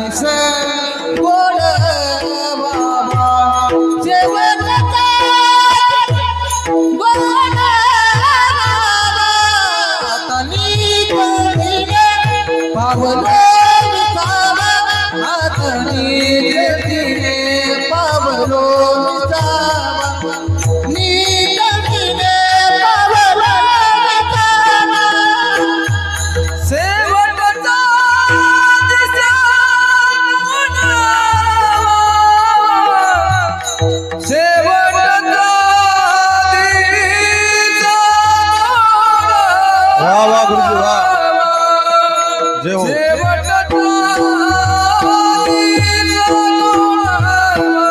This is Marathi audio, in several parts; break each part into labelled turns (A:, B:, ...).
A: दिस गोड बाबा शेवटचा गोड बाबा हातानी कळीने पावलो विसावा हातानी कळीने पावलो विसावा नीत कळीने पावलो विसावा शेवटचा दिसा शेवटचा दिसा
B: वाह वाह गुरुजी वाह जय हो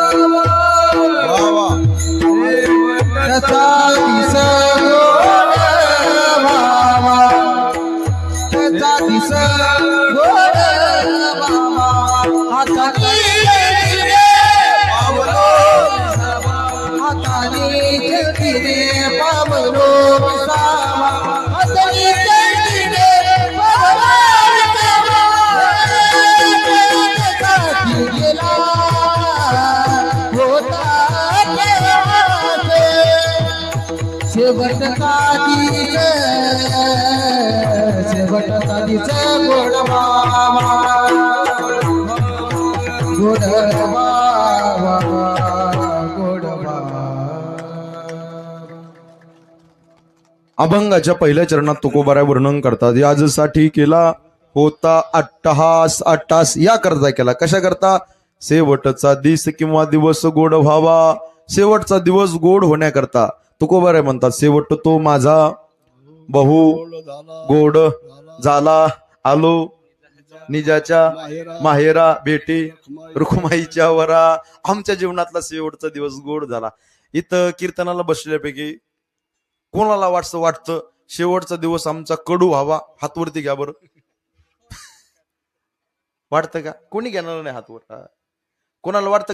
B: वाह वाह
A: त्याचा दिस गोड बाबा त्याचा दिस गोड बाबा हातानी कळीने पावलो हातानी कळीने पावलो विसावा हातानी कळीने पावलो विसावा गेला होता शेवटचा दिस शेवटचा दिस गोड बाबा गोड बाबा गोड बाबा
B: अभंगाच्या पहिल्या चरणात तुकोबाराय वर्णन करतात याजसाठी केला होता अट्टहास या करता केला कशा करता शेवटचा दिस किंवा दिवस गोड व्हावा शेवटचा दिवस गोड होण्याकरता तुकोबाराय म्हणतात शेवट तो माझा बहु गोड झाला आलो निजाच्या माहेरा भेटी रुखमाईच्या वरा आमच्या जीवनातला शेवटचा दिवस गोड झाला. इथं कीर्तनाला बसल्यापैकी कोणाला वाटतं शेवटचा दिवस आमचा कडू व्हावा हातवरती घ्या बरं वाटतं का कोणी घेणार नाही हातवर कोणाला वाटतं